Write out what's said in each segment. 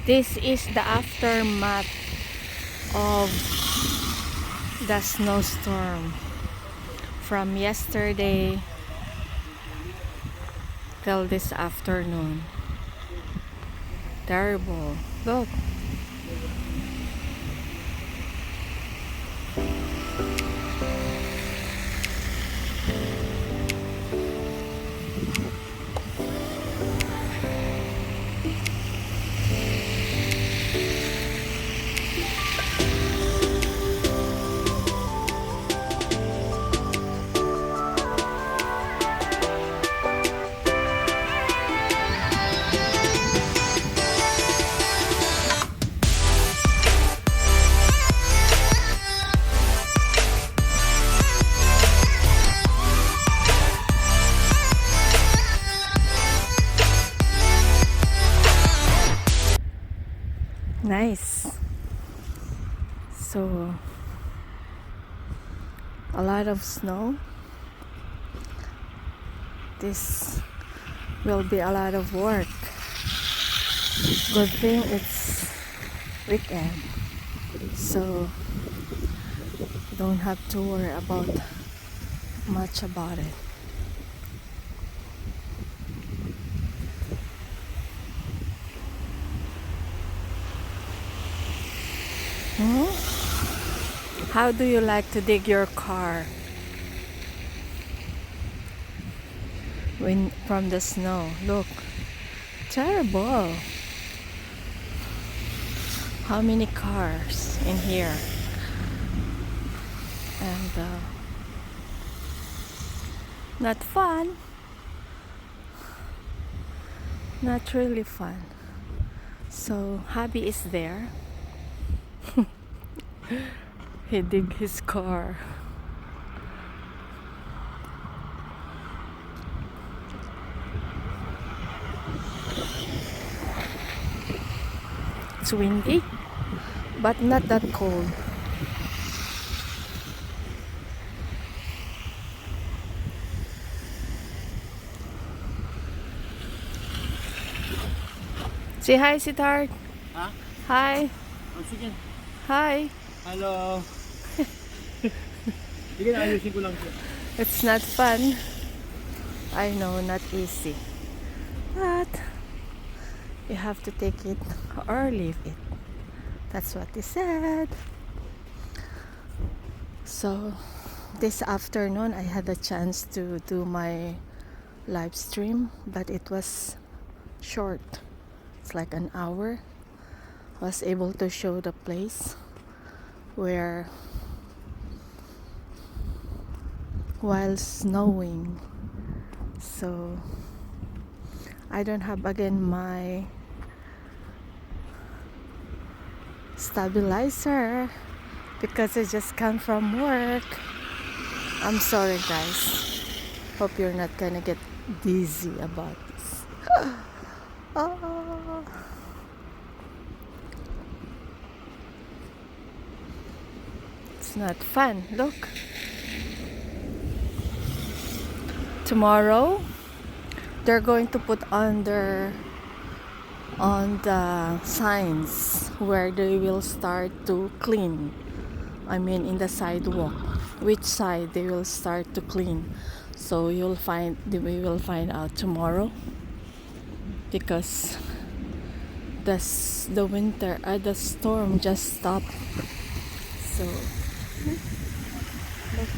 This is the aftermath of the snowstorm from yesterday till this afternoon. Terrible. Look. Nice. So a lot of snow. This will be a lot of work. Good thing it's weekend, so don't have to worry much about it. Hmm? How do you like to dig your car when from the snow? Look, terrible. How many cars in here? And not fun. Not really fun. So hubby is there. He dig his car. It's windy, but not that cold. Say hi, sweetheart. Ha? Hi. Oh, sige. Hi. Hello. Sige na, ayusin ko lang siya. It's not fun. I know, not easy. But you have to take it or leave it. That's what he said. So this afternoon I had a chance to do my live stream, but it was short. It's like an hour. I was able to show the place where while snowing. So I don't have again my stabilizer because I just come from work. I'm sorry guys. Hope you're not gonna get dizzy about this. Oh. It's not fun. Look. Tomorrow they're going to put on the signs where they will start to clean. I mean in the sidewalk, which side they will start to clean. So we will find out tomorrow, because the storm just stopped. So look.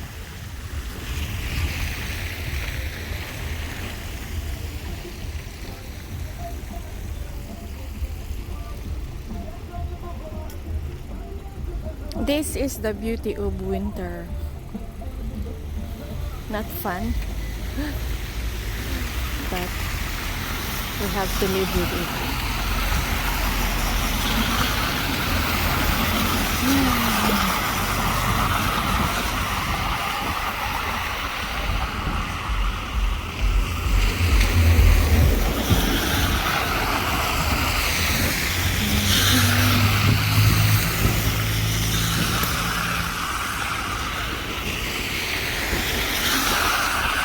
This is the beauty of winter. Not fun, but we have to live with it.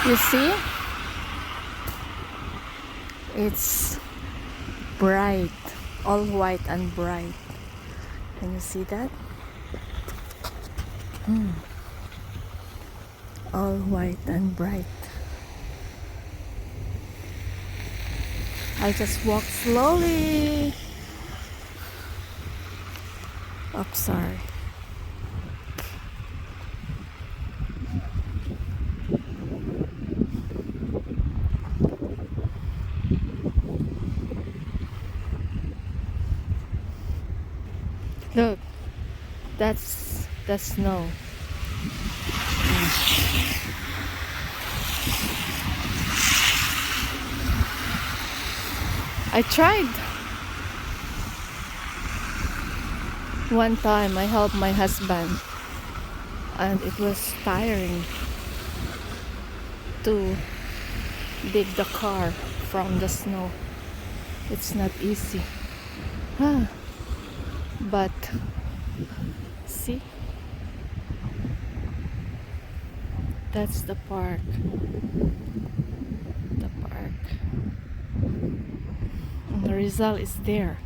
You see? It's bright all white and bright. Can you see that? All white and bright. I just walk slowly. Oh, sorry. Look, that's the snow. I tried. One time I helped my husband and it was tiring to dig the car from the snow. It's not easy. But see, that's the park. The park. And the Rizal is there.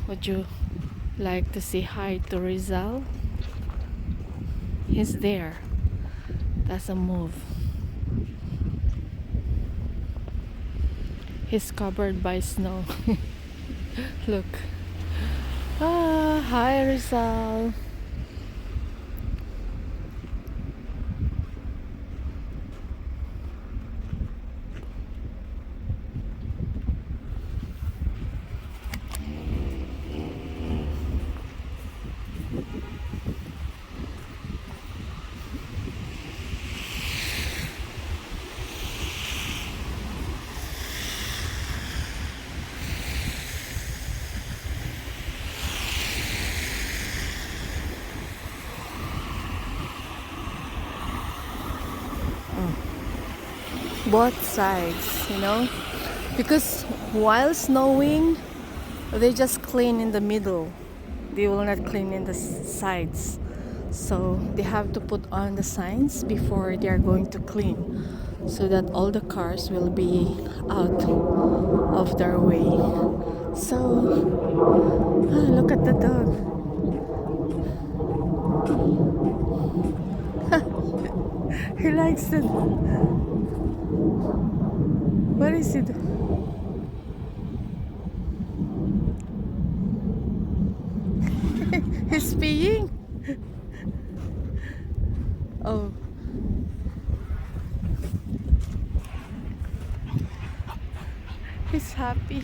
Would you like to say hi to Rizal? He's there. Doesn't move. He's covered by snow. Look. Hi Rizal. Both sides, because while snowing they just clean in the middle, they will not clean in the sides, so they have to put on the signs before they are going to clean so that all the cars will be out of their way. So look at the dog. He likes it. What is it? He's peeing. Oh. He's happy.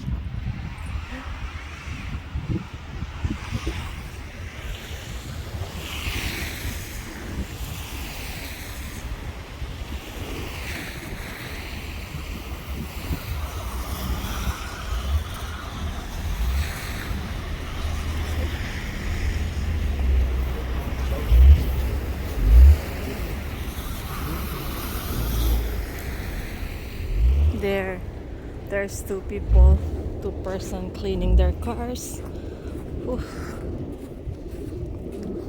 There's two people, two-person cleaning their cars. Oof.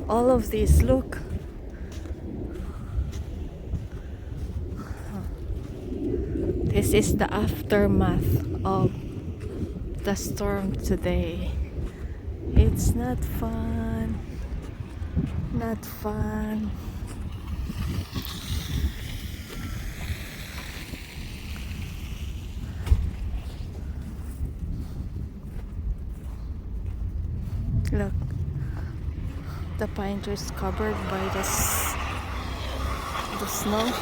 All of these, look. This is the aftermath of the storm today. It's not fun. Not fun. Look, the pine tree is covered by the snow.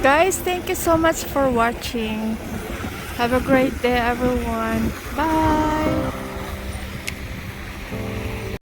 Guys, thank you so much for watching. Have a great day, everyone. Bye.